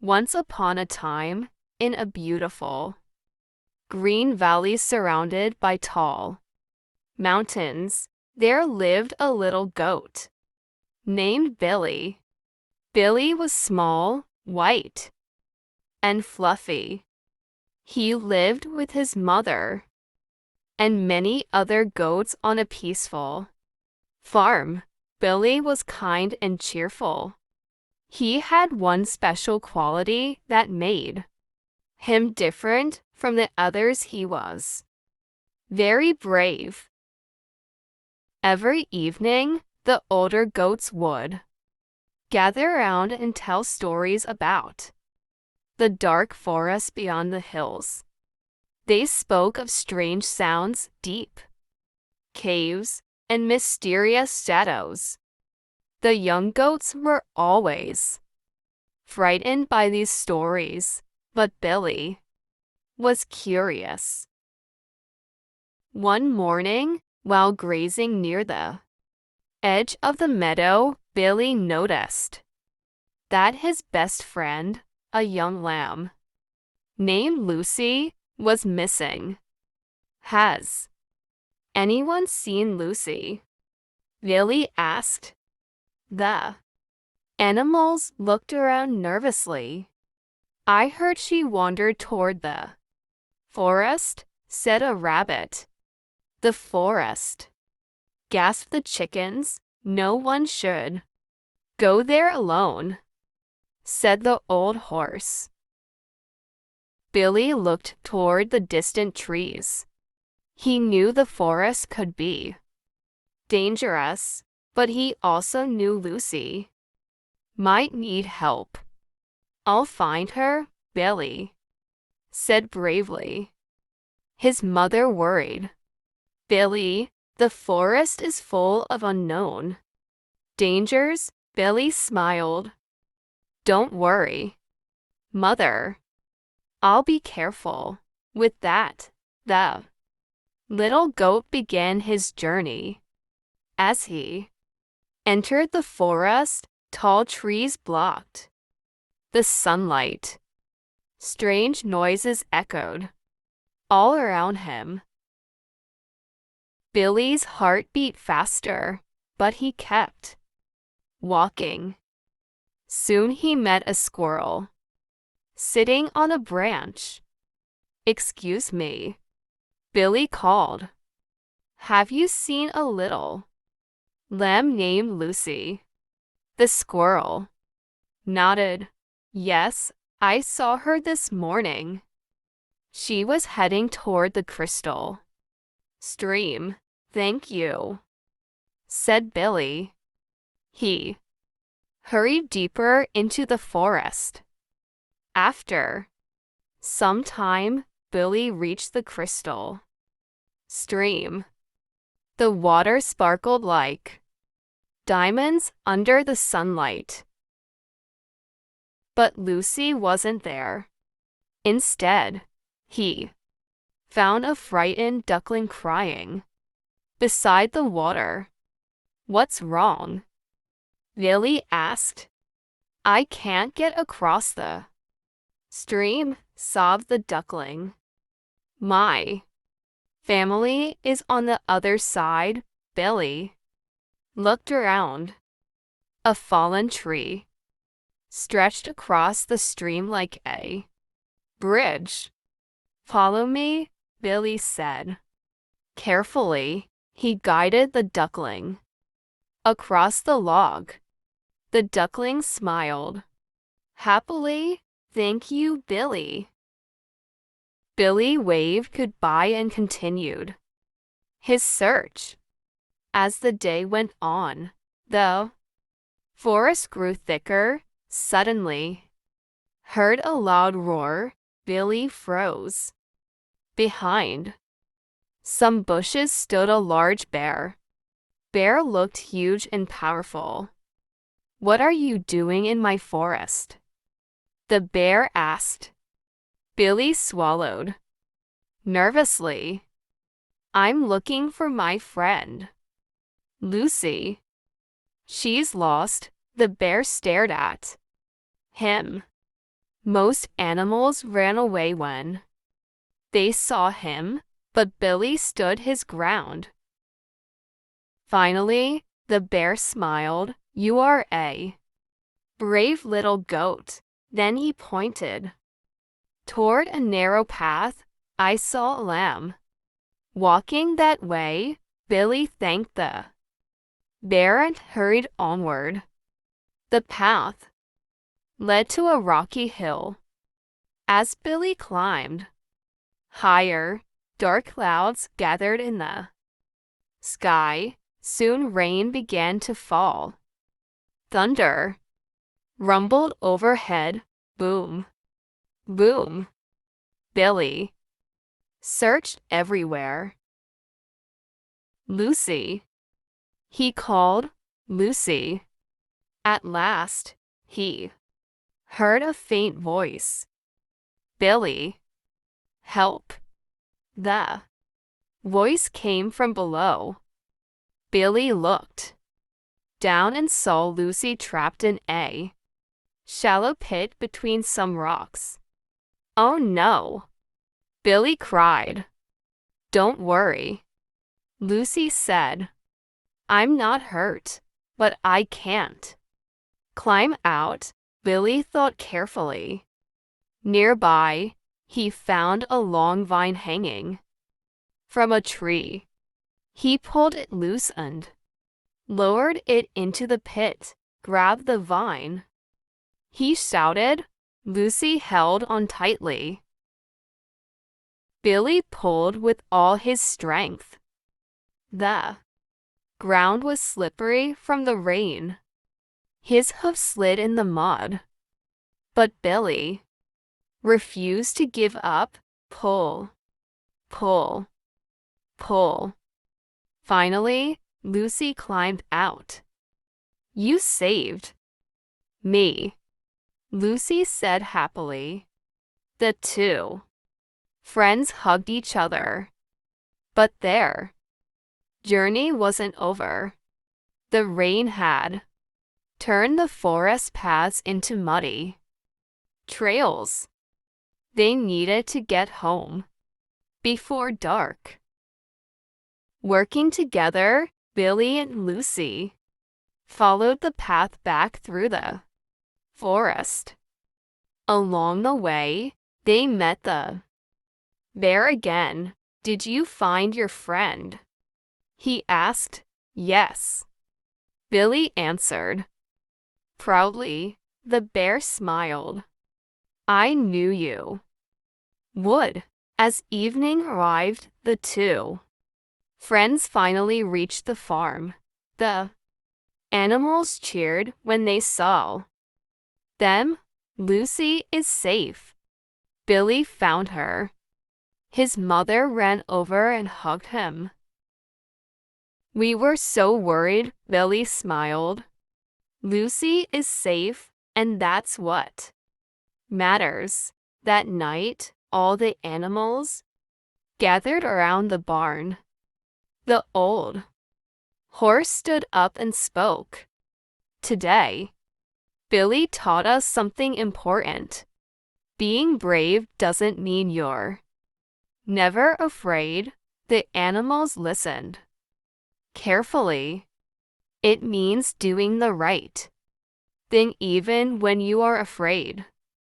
Once upon a time, in a beautiful, green valley surrounded by tall mountains, there lived a little goat named Billy. Billy was small, white, and fluffy. He lived with his mother and many other goats on a peaceful farm. Billy was kind and cheerful. He had one special quality that made him different from the others. He was very brave. Every evening, the older goats would gather around and tell stories about the dark forest beyond the hills. They spoke of strange sounds, deep caves, and mysterious shadows. The young goats were always frightened by these stories, but Billy was curious. One morning, while grazing near the edge of the meadow, Billy noticed that his best friend, a young lamb named Lucy, was missing. Has anyone seen Lucy? Billy asked. The animals looked around nervously. I heard she wandered toward the forest, said a rabbit. The forest, gasped the chickens. No one should go there alone, said the old horse. Billy looked toward the distant trees. He knew the forest could be dangerous, but he also knew Lucy might need help. I'll find her, Billy said bravely. His mother worried. Billy, the forest is full of unknown dangers. Billy smiled. Don't worry, Mother. I'll be careful. With that, the little goat began his journey. As he entered the forest, tall trees blocked the sunlight. Strange noises echoed all around him. Billy's heart beat faster, but he kept walking. Soon he met a squirrel sitting on a branch. Excuse me, Billy called. Have you seen a little lamb named Lucy? The squirrel nodded. Yes, I saw her this morning. She was heading toward the crystal stream. Thank you, said Billy. He hurried deeper into the forest. After some time, Billy reached the crystal stream. The water sparkled like diamonds under the sunlight. But Lucy wasn't there. Instead, he found a frightened duckling crying beside the water. What's wrong? Billy asked. I can't get across the stream, sobbed the duckling. My family is on the other side. Billy looked around. A fallen tree stretched across the stream like a bridge. Follow me, Billy said. Carefully, he guided the duckling across the log. The duckling smiled happily. Thank you, Billy. Billy waved goodbye and continued his search. As the day went on, the forest grew thicker. Suddenly, heard a loud roar. Billy froze. Behind some bushes stood a large bear. Bear looked huge and powerful. What are you doing in my forest? The bear asked. Billy swallowed nervously. I'm looking for my friend, Lucy. She's lost. The bear stared at him. Most animals ran away when they saw him, but Billy stood his ground. Finally, the bear smiled. "You are a brave little goat." Then he pointed toward a narrow path. "I saw a lamb walking that way." Billy thanked the bear and hurried onward. The path led to a rocky hill. As Billy climbed higher, dark clouds gathered in the sky. Soon rain began to fall. Thunder rumbled overhead. Boom, boom. Billy searched everywhere. "Lucy," he called. "Lucy." At last, he heard a faint voice. "Billy, help." The voice came from below. Billy looked down and saw Lucy trapped in a shallow pit between some rocks. "Oh no!" Billy cried. "Don't worry," Lucy said. "I'm not hurt, but I can't climb out." Billy thought carefully. Nearby, he found a long vine hanging from a tree. He pulled it loose and lowered it into the pit. "Grab the vine," he shouted. Lucy held on tightly. Billy pulled with all his strength. The ground was slippery from the rain. His hooves slid in the mud. But Billy refused to give up. Pull, pull, pull. Finally, Lucy climbed out. "You saved me," Lucy said happily. The two friends hugged each other. But their journey wasn't over. The rain had turned the forest paths into muddy trails. They needed to get home before dark. Working together, Billy and Lucy followed the path back through the forest. Along the way, they met the bear again. "Did you find your friend?" he asked. "Yes," Billy answered. Proudly, the bear smiled. "I knew you would." As evening arrived, the two friends finally reached the farm. The animals cheered when they saw them. "Lucy is safe." Billy found her. His mother ran over and hugged him. "We were so worried," Billy smiled. "Lucy is safe, and that's what matters." That night, all the animals gathered around the barn. The old horse stood up and spoke. "Today, Billy taught us something important. Being brave doesn't mean you're never afraid." The animals listened carefully. "It means doing the right thing even when you are afraid."